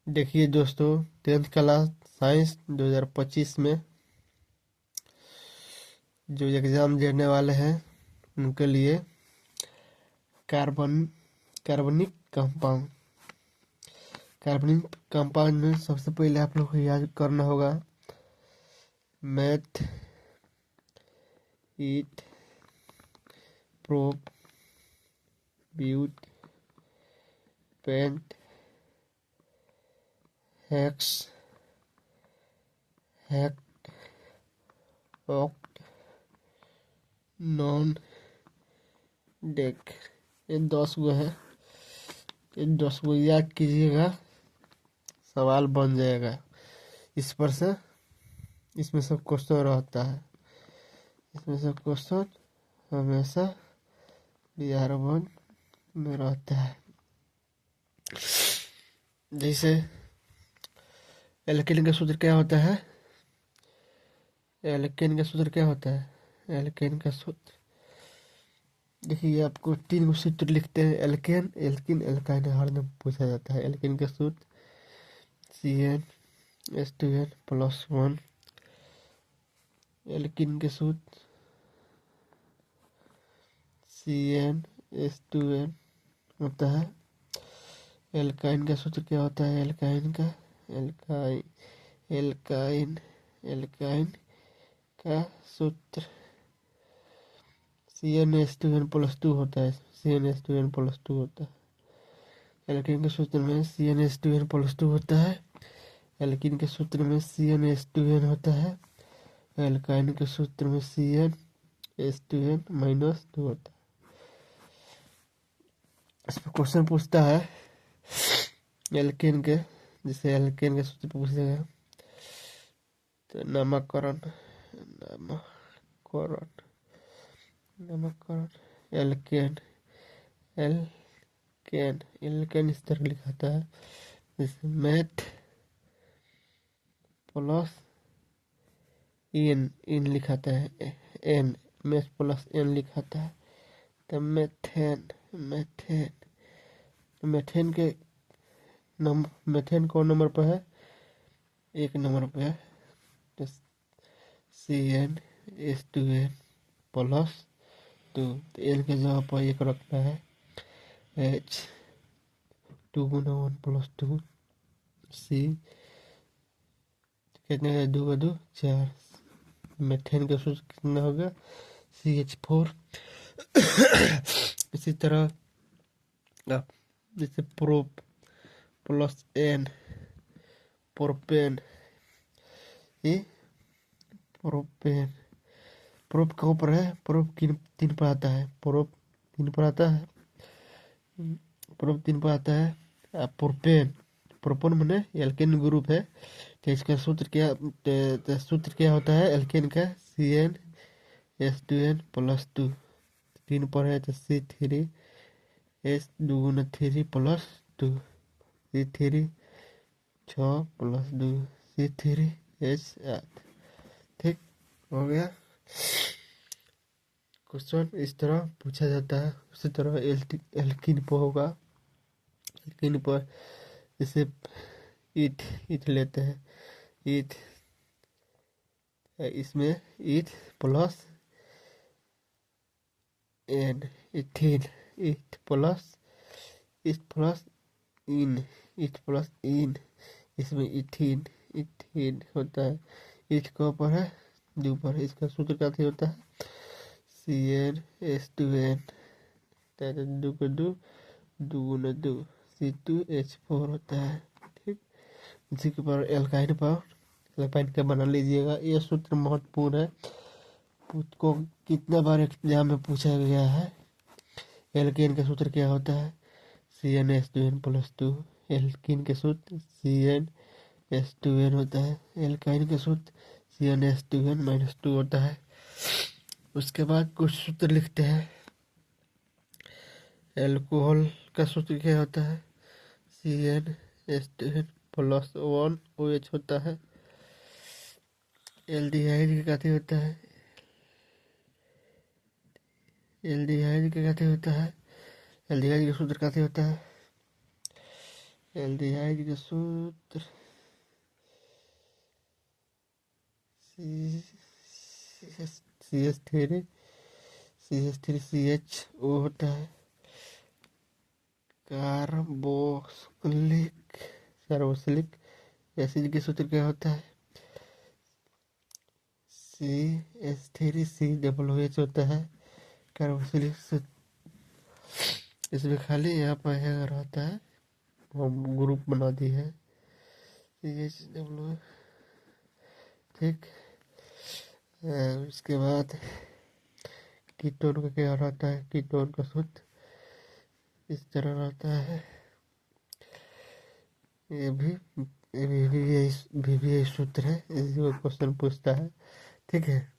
देखिए दोस्तों, 10th class science 2025 में जो एग्ज़ाम देने वाले हैं उनके लिए कार्बनिक कंपाउंड में सबसे पहले आप लोग को याद करना होगा meth, eth, prop, but, pent, hex, hept, oct, non, dec. ये 10 गो है। ये 10 गो याद कीजिएगा, सवाल बन जाएगा इस पर से। इसमें सब क्वेश्चन रहता है। इसमें सब क्वेश्चन हमेशा बिहार बोर्ड में रहता है। जैसे एल्केन का सूत्र क्या होता है? एल्केन का सूत्र क्या होता है? एल्केन का सूत्र देखिए, आपको 3 गो सूत्र लिखते हैं। एल्केन, एल्किन, एल्काइन हर में पूछा जाता है। एल्केन का सूत्र CnH2n+1। एल्किन के सूत्र CnH2n होता है। एल्काइन का सूत्र क्या होता है? एल्काइन का सूत्र CnH2n+2 होता है। CnH2n+2 होता है। एल्किन के सूत्र में CnH2n+2 होता है। एल्किन के सूत्र में CnH2n होता है। एल्काइन के सूत्र में CnH2n-2 होता है। इसमें क्वेश्चन पूछता है एल्केन के, जैसे एल्केन के सूत्र पूछेगा तो नामकरण एल्केन इस तरह लिखाता है। जैसे मैथ प्लस इन लिखाता है, एन मैथ प्लस एन लिखाता है। तो मेथेन के मेथेन कौन नंबर पर है? 1 नंबर पर है। तो CnH2n+2। तो एन के जगह पर 1 रखना है। H 2 × 1+2 C कितने का 2 × 2 4। मेथेन का सूत्र कितना होगा? CH4। इसी तरह आप जैसे प्रोप प्लस एन प्रोपेन, ये प्रोप कहाँ पर है? प्रोप 3 पर आता है। प्रोप 3 पर आता है। प्रोपेन मैंने एल्केन ग्रुप है। तो इसका सूत्र क्या होता है एल्केन का? CnH2n+2। 3 पर है तो C3H2 × 3+2 C3 6+2 C3H8। ठीक हो गया। क्वेश्चन इस तरह पूछा जाता है। उसी तरह एल्किन पर होगा। एल्किन पर जैसे ईथ लेते हैं। ईथ, इसमें ईथ प्लस एन इथीन, ईथ प्लस इन, इसमें इथीन होता है। ईथ कहाँ पर है? 2 पर है। इसका सूत्र क्या होता है? CnH2n 2 × 2 2 × 2 C2H4 होता है। ठीक, इसी के पर एल्काइन का बना लीजिएगा। ये सूत्र महत्वपूर्ण है, को कितना बार एग्जाम में पूछा गया है। एल्केन का सूत्र क्या होता है? CnH2n+2। एल्किन के सूत्र CnH2n होता है। एल्काइन के सूत्र CnH2n-2 होता है। उसके बाद कुछ सूत्र लिखते हैं। एल्कोहल का सूत्र क्या होता है? CnH2n+1 OH होता है। एल्डिहाइड का क्या होता है? एल्डिहाइड का सूत्र क्या होता है? एल्डिहाइड के सूत्र CH3CH3CHO होता है। कार्बोक्सिलिक एसिड के सूत्र क्या होता है? CH3COOH होता है कार्बोक्सिलिक। इसमें खाली यहाँ पर रहता है, हम ग्रुप बना दी है CHW। ठीक। उसके बाद कीटोन का क्या रहता है? कीटोन का सूत्र इस तरह रहता है। ये भी यही सूत्र है। इसमें क्वेश्चन पूछता है। ठीक है,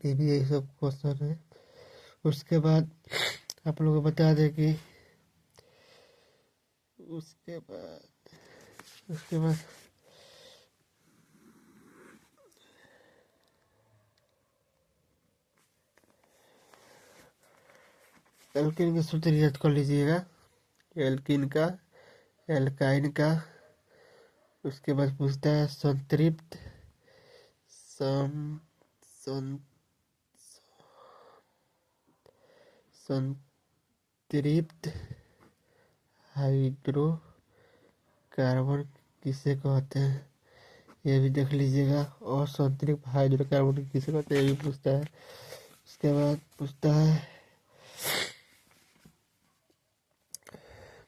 ये भी यही सब क्वेश्चन है। उसके बाद आप लोगों को बता दें कि उसके बाद एल्किन का सूत्र याद कर लीजिएगा। एल्किन का, एल्काइन का। उसके बाद पूछता है संतृप्त संतृप्त हाइड्रोकार्बन किसे कहते हैं? ये भी देख लीजिएगा। और संतृप्त हाइड्रोकार्बन किसे कहते हैं, ये भी पूछता है। उसके बाद पूछता है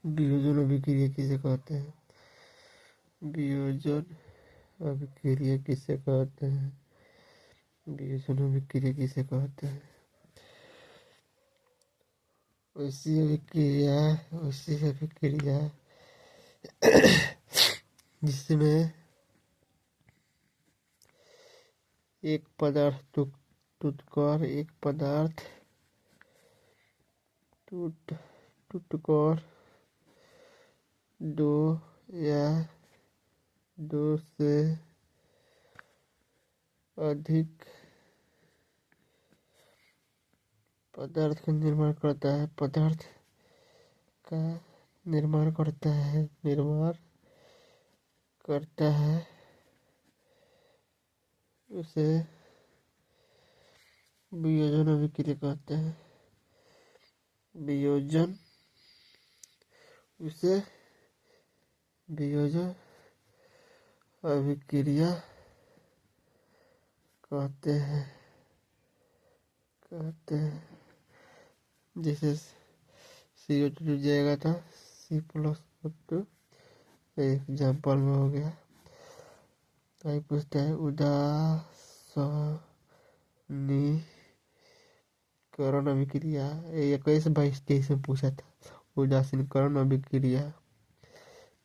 वियोजन अभिक्रिया किसे कहते हैं? वियोजन अभिक्रिया किसे कहते हैं? वियोजन अभिक्रिया किसे कहते हैं? वैसी अभिक्रिया जिसमें एक पदार्थ टूटकर दो या दो से अधिक पदार्थ का निर्माण करता है उसे वियोजन अभिक्रिया कहते हैं। वियोजन अभिक्रिया कहते हैं। जैसे CO2 जाएगा था C+O2, एग्जाम्पल में हो गया। तो पूछता है उदासीनीकरण अभिक्रिया। ये 21-22-23 में पूछा था। उदासीनीकरण अभिक्रिया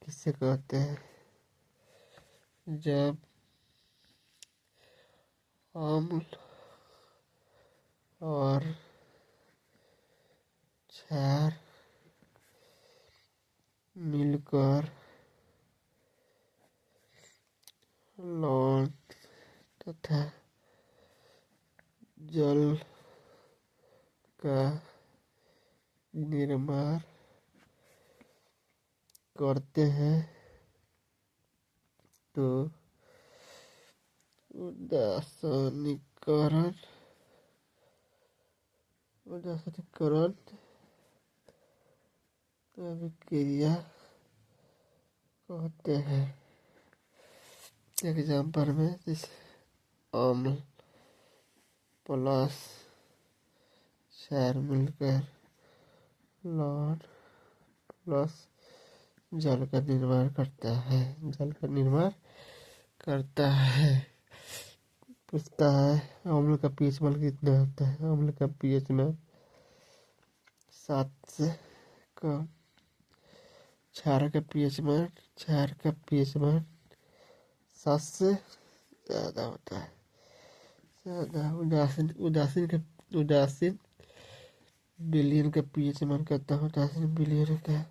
किससे कहते हैं? जब अम्ल और क्षार मिलकर लवण तथा जल का निर्माण करते हैं तो उदासीनीकरण अभिक्रिया कहते हैं। एग्जाम्पल में जैसे अम्ल प्लस क्षार मिलकर लवण प्लस जल का निर्माण करता है। पूछता है अम्ल का पीएच मान कितना होता है? अम्ल का पीएच मान 7 से कम। क्षार का पीएच मान 7 से ज़्यादा होता है। उदासीन विलयन का पीएच मान कितना होता है? उदासीन विलयन का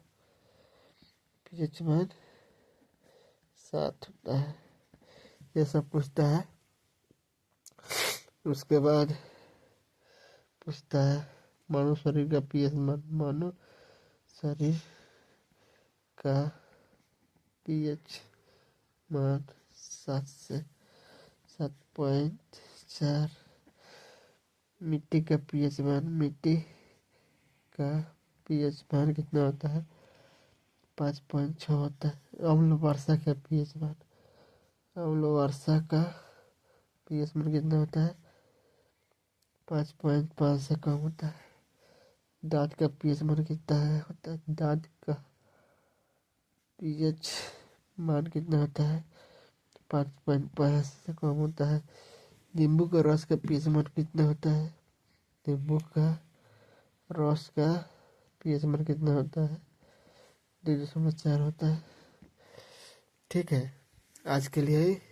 पीएच मान 7 होता है। ये सब पूछता है। उसके बाद पूछता है मानव शरीर का पीएच मान। मानव शरीर का पीएच मान 7 से 7.4। मिट्टी का पीएच मान कितना होता है? 5.6 होता है। अम्ल वर्षा का पीएच मान कितना होता है? 5.5 से कम होता है। दांत का पीएच मान कितना होता है? दांत का पीएच मान कितना होता है? 5.5 से कम होता है। नींबू का रस का पीएच मान कितना होता है? नींबू का रस का पीएच मान कितना होता है? 2.4 होता है। ठीक है, आज के लिए